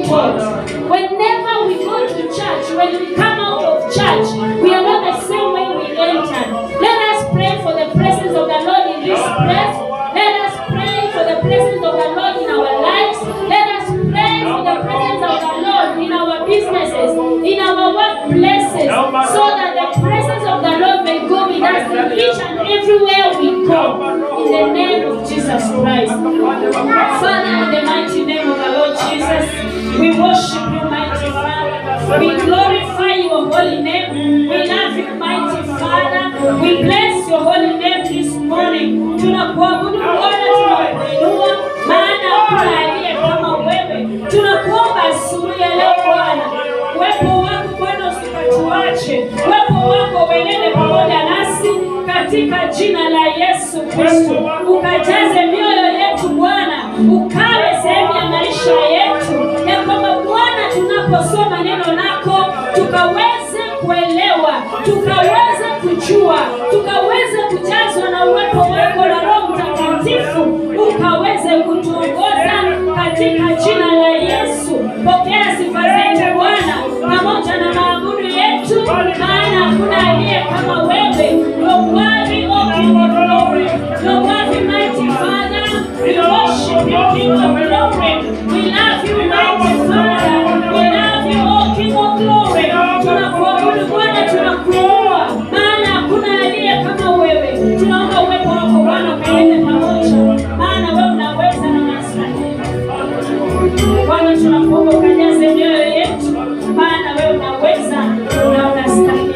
taught. Whenever we go to church, when we come out of church, we are not the same way we entered. Let us pray for the presence of the Lord in this place. Let us pray for the presence of the Lord in our lives. Let us pray for the presence of the Lord in our businesses, in our workplaces, so that the presence of the Lord may go with us in each and everywhere we go. In the name of Jesus Christ. Father, in the mighty name of the Lord Jesus, we worship you, mighty Father. We glorify your holy name. We love you, mighty Father. We bless your holy name this morning. Tunakuabudu Bwana, tunakuinua, maana hakuna aliye kama wewe. Tunakuomba asubuhi ya leo Bwana, uwepo wako Bwana usikatuache. Uwepo wako uenende pamoja nasi katika jina la Yesu Kristo. Ukajaze mioyo yetu Bwana, ukawe sehemu ya maisha yetu, ya kwamba Bwana tunaposoma neno lako tukaweze kuelewa, tukaweze kujua, tukaweze kujazwa na uwepo wako na Roho Mtakatifu, ukaweze kutuongoza katika jina la Yesu. Pokea sifa zetu Bwana pamoja na maabudu yetu, maana hakuna aliye kama wewe. King of glory, you're worthy, mighty Father. We worship you, King of glory. We love you, mighty Father. We love you, oh King of glory. Tunakuabudu Bwana, tunakuinua, maana hakuna aliye kama wewe. Tunaomba uwepo wako Bwana ukaende pamoja, maana wewe unaweza na unastahili. Bwana, tunakuomba ukajaze mioyo yetu, maana wewe unaweza na unastahili.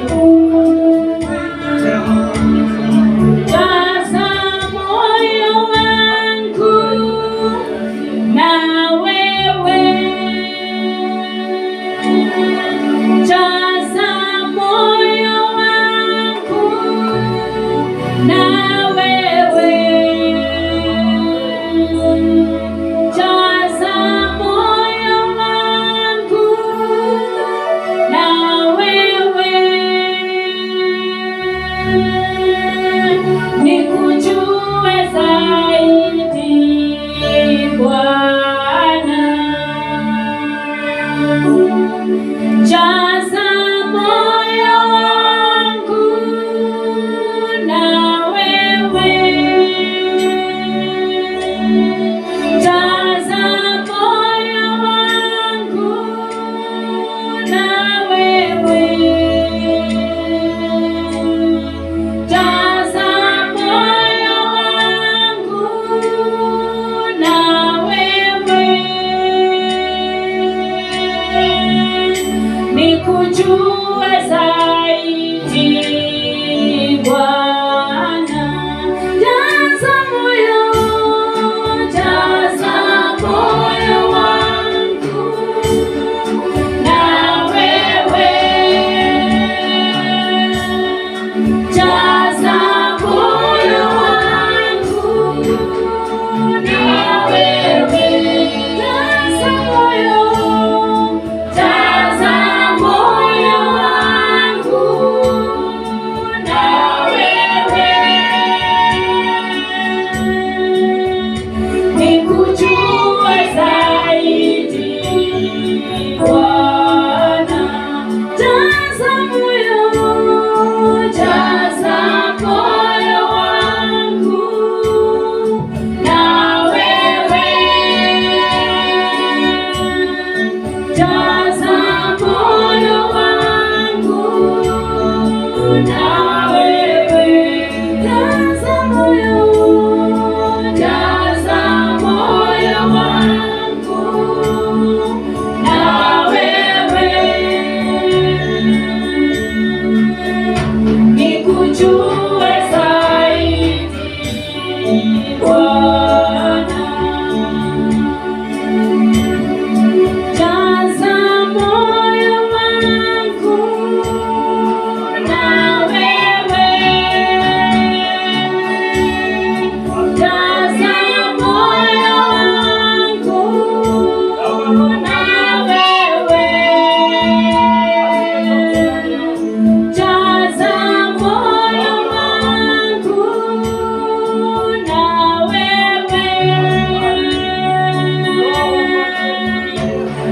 Nawe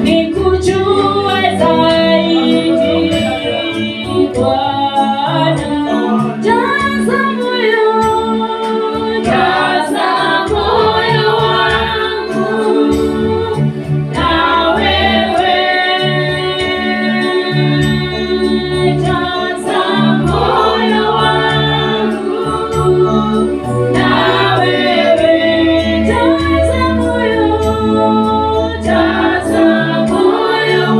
nikujue zaidi Bwana. Jaza moyo wangu na wewe, jaza moyo wangu na wewe, jaza moyo wangu na wewe.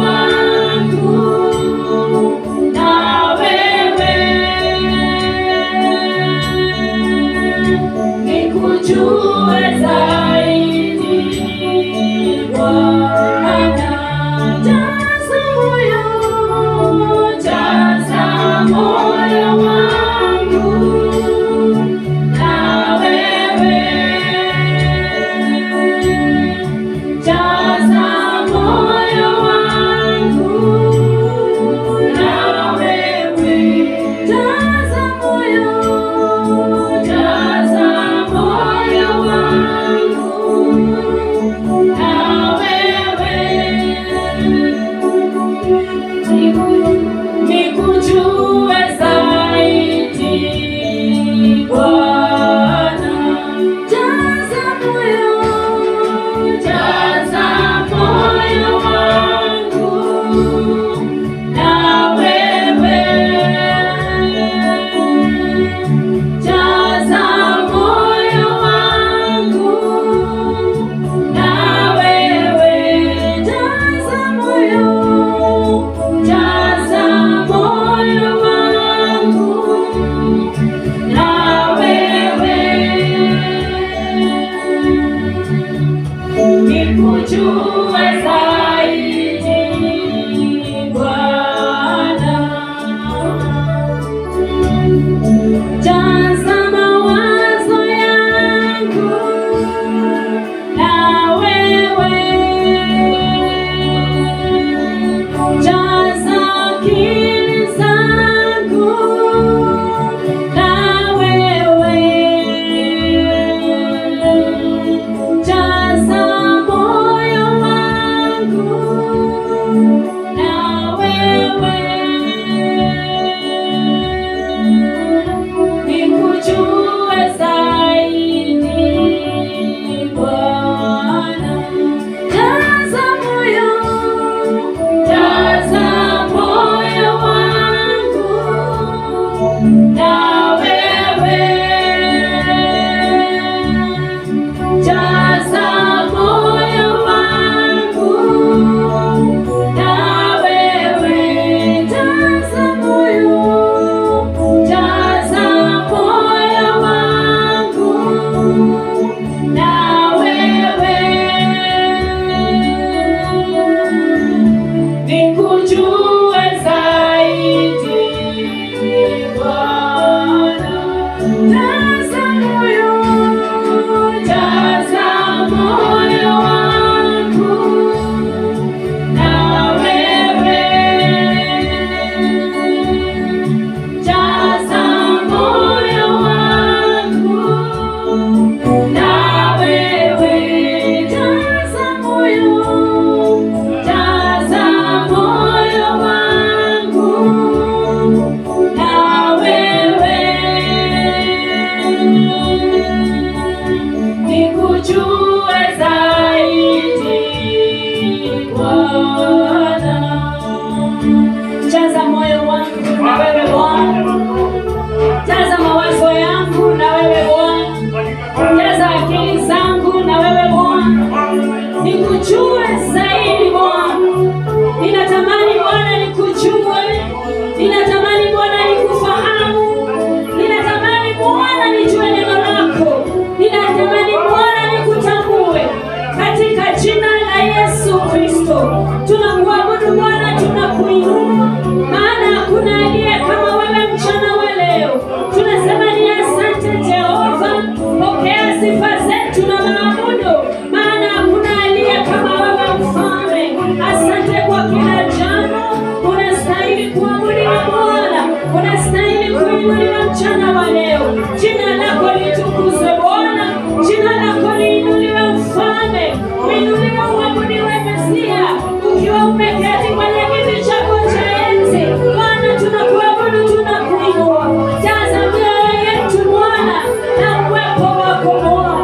ukiwa umeketi kwenye kiti chako cha enzi. Bwana tunakuabudu, tunakuinua. Jaza mioyo yetu Bwana na uwepo wako Bwana,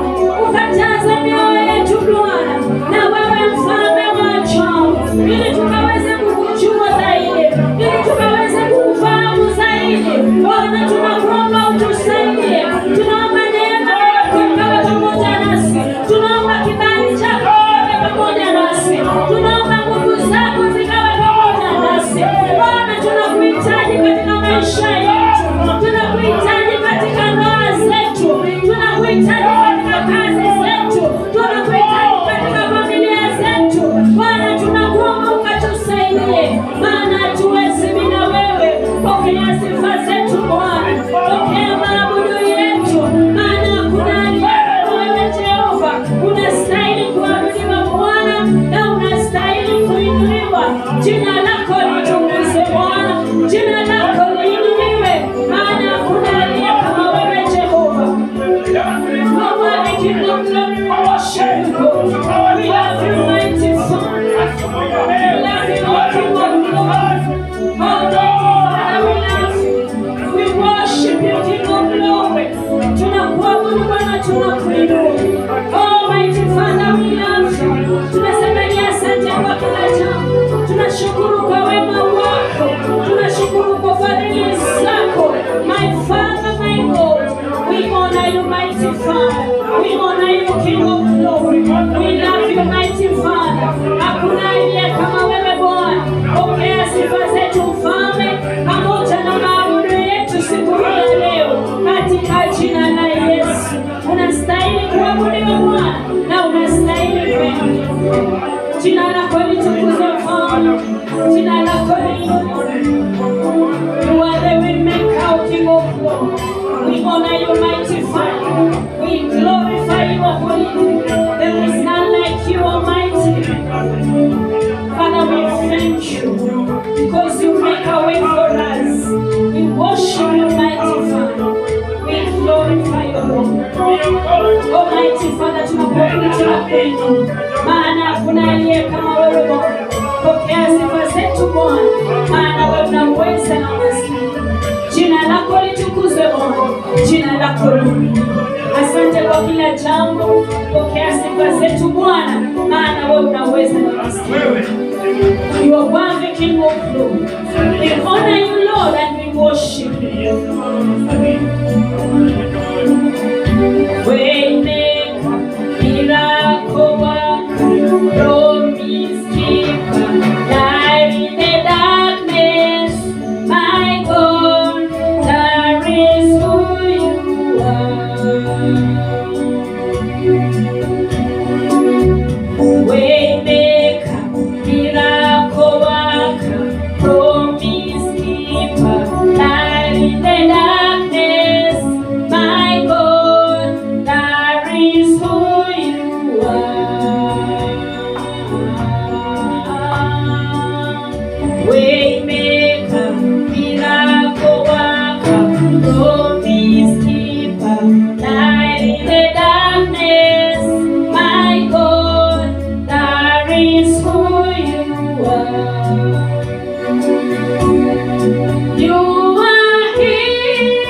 ukajaza mioyo yetu Bwana na wewe mfalme wa ajabu, ili tukaweze kukujua zaidi, ili tukaweze kukufahamu zaidi. Bwana tunakuomba utusaidie, tunaomba neema yako ikawe pamoja nasi, tunaomba kibali chako kiwe pamoja nasi, tunaomba nguvu zako zikawe pamoja nasi. Bwana tunakuhitaji katika maisha yetu, tunakuhitaji katika ndoa zetu, tunakuhitaji katika kazi zetu, tunakuhitaji katika familia zetu. Bwana tunakuomba ukatusaidie, maana hatuwezi bila wewe. Pokea sifa zetu Bwana, pokea maabudu yetu, maana hakuna aliye kama wewe Jehova. Unastahili kuabudiwa Bwana na unastahili kuinuliwa. Jina lako litukuzwe Bwana, jina lako liinuliwe, maana hakuna aliye kama wewe Jehova. Nobody can look like you, worship you. We love you, mighty Father. We love you, Lord, King of glory. Almighty Father, we love you. We worship you, King of glory. Tunakuabudu Bwana, tunakuinua. Almighty Father, we love you. Tunasema asante kwa kila jambo. Tunashukuru kwa wema wako, tunashukuru kwa fadhili zako. My Father, my God, we honor you, mighty Father. We honor you, King of glory. We love you, mighty Father. Hakuna aliye kama wewe Bwana. Pokea sifa zetu Mfalme, pamoja na maabudu yetu siku ya leo, katika jina la Yesu. Unastahili kuabudiwa Bwana na unastahili pendo. Jina lako litukuzwe Mfalme, jina lako liinuliwe. You are the waymaker, King of glory. We honor you, mighty Father. We glorify your holy name. There is none like you, Almighty. Father, we thank you because you make a way for us. We worship you, mighty Father. We glorify your name. Almighty Father, tunakuabudu, tunakuinua, maana hakuna aliye kama wewe Bwana. Pokea sifa zetu Bwana, maana wewe unaweza na unastahili. Jina lako litukuzwe Bwana, jina lako liinuliwe. Asante kwa kila jambo. Pokea sifa zetu Bwana, maana wewe unaweza na unastahili. You are worthy, King of glory. We honor you, Lord, and we worship you. Waymaker, miracle worker, promise keeper, light in the darkness, my God, that is who you are. Waymaker, miracle worker, promise keeper, light in the darkness, my God, that is who you are. Waymaker, miracle worker, promise keeper, light in the darkness, my God, that is who you are. You are here,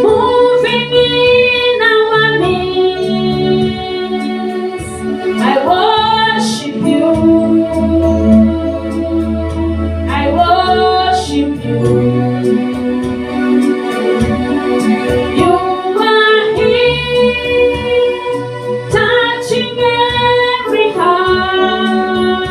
moving in our midst. I worship you. I worship you. You are here, touching every heart.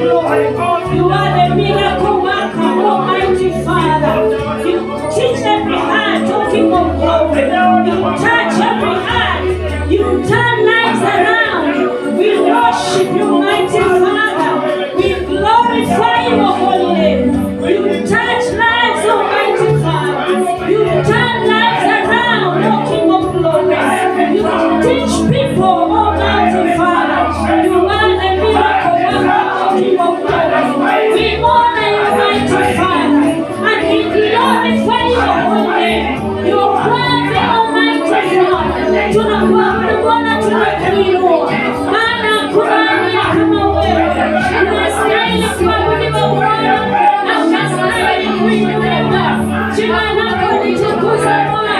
glory. You are the miracle worker, Almighty Father. You teach every heart, O King of glory. You touch every heart. You turn lives around. We worship you, mighty Father. We glorify your holy name. You touch lives, Almighty Father. You turn lives around, O King of glory. You teach people, Almighty Father. You are the miracle worker, O King of glory. We honor you, mighty Father, and we glorify your holy name. You are worthy, Almighty Father. Tunakuabudu Bwana, tunakuinua, maana hakuna aliye kama wewe. Unastahili kuabudiwa Bwana, na unastahili kuinuliwa. Jina lako litukuzwe Bwana,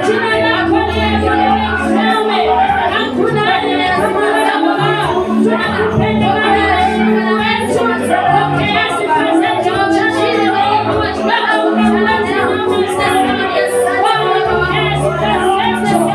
jina lako liinuliwe Mfalme. Hakuna aliye kama wewe Bwana. Tunakupenda Bwana Mungu wetu. Pokea sifa zetu mchana leo. Baba ukamlaze na mstari. Bwana pokea sifa zetu.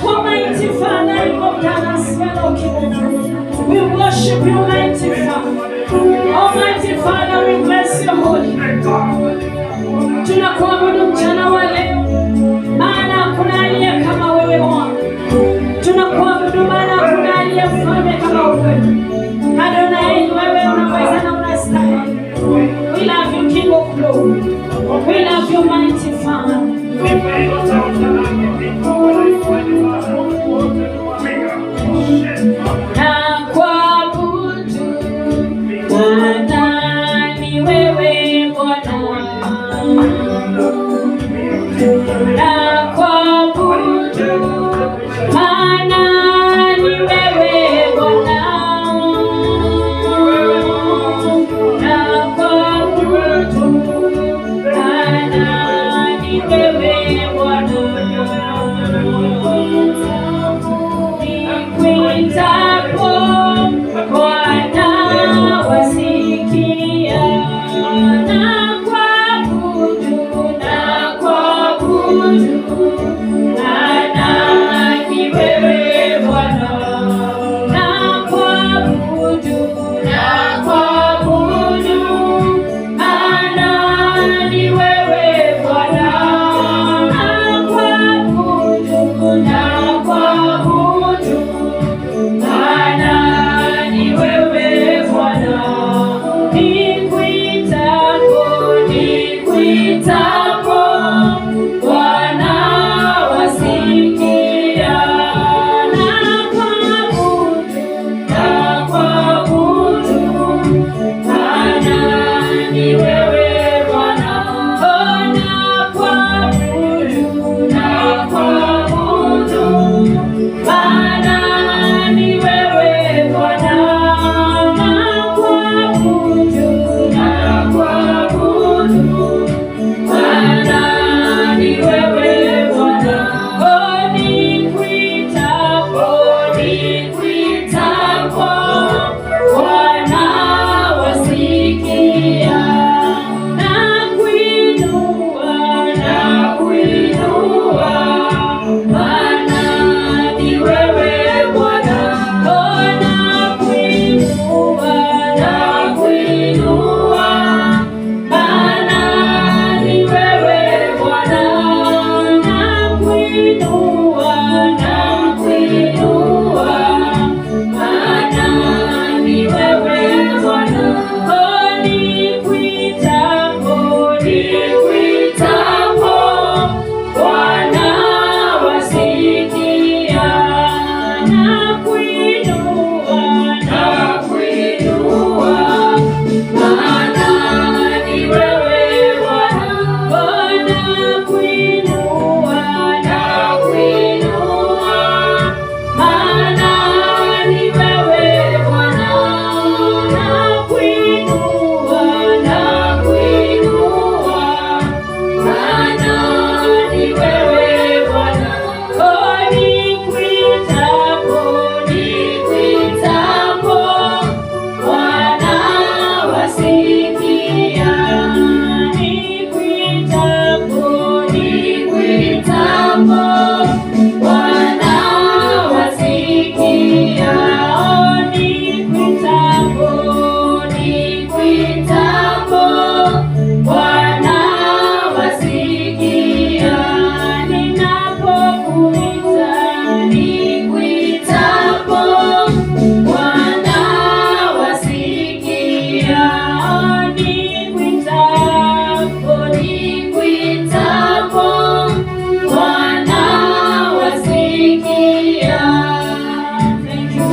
Almighty Father, we worship you, mighty Father. Almighty Father, we bless your holy name. Tunakuabudu mchana wa leo, maana hakuna aliye kama wewe Bwana. Tunakuabudu maana hakuna aliye mfalme kama wewe. Adonai, wewe unaweza na unastahili. We love you, King of glory. We love you, mighty Father. Bwana ni wewe Bwana.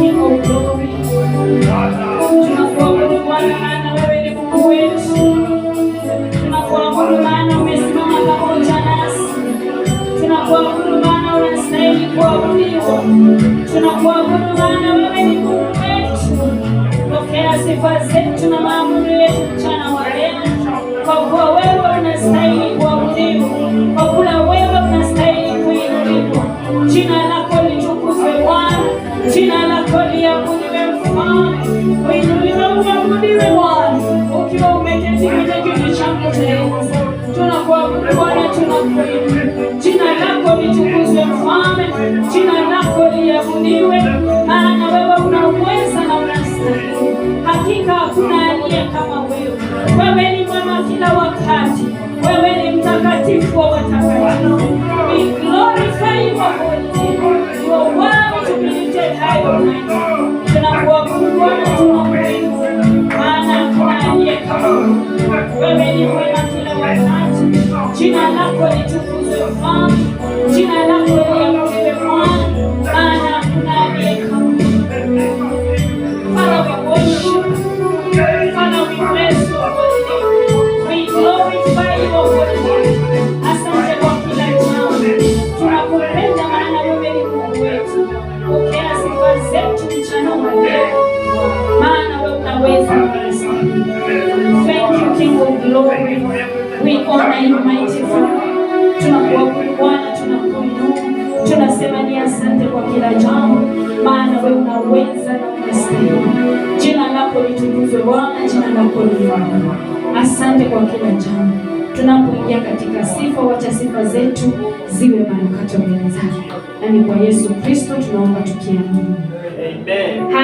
King of glory. Tunakuabudu Bwana maana wewe ni Mungu wetu. Tunakuabudu maana umesimama pamoja nasi. Tunakuabudu maana unastahili kuabudiwa. Tunakuabudu maana wewe ni Mungu wetu. Pokea sifa zetu na maabudu yetu mchana wa leo. Kwa kuwa wewe unastahili kuabudiwa. Kwa kuwa wewe unastahili kuinuliwa. Jina lako litukuzwe Bwana. Jina lako liabudiwe Mfalme. Uinuliwe uabudiwe Bwana. Ukiwa umeketi kwenye kiti chako cha enzi. Tunakuabudu Bwana, tunakuinua. Jina lako litukuzwe Mfalme. Jina lako liabudiwe. Maana wewe unaweza na unastahili. Hakika hakuna aliye kama wewe. Wewe ni mwema kila wakati. Wewe ni mtakatifu wa watakatifu. We glorify your holy name. You are worthy to be lifted high, Almighty. Tunakuabudu Bwana, tunakuinua. Maana hakuna aliye kama wewe. Wewe ni mwema kila wakati. Jina lako litukuzwe Mfalme. Jina lako liabudiwe Bwana. Maana hakuna aliye kama wewe. Father, we worship. Father, we bless your holy name. We glorify your holy name. Asante kwa kila jambo. Tunakupenda maana wewe ni Mungu wetu. Pokea sifa zetu mchana wa leo. Maana wewe unaweza kunastahili. Thank you, King of glory. We honor you, mighty Father. Tunakuabudu Bwana, tunakuinua. Tunasema ni asante kwa kila jambo. Maana wewe unaweza na unastahili. Jina lako litukuzwe Bwana, jina lako liinuliwe. Asante kwa kila jambo. Tunapoingia katika sifa, wacha sifa zetu ziwe manukato mbele zako. Na ni kwa Yesu Kristo tunaomba tukiamini. Amen.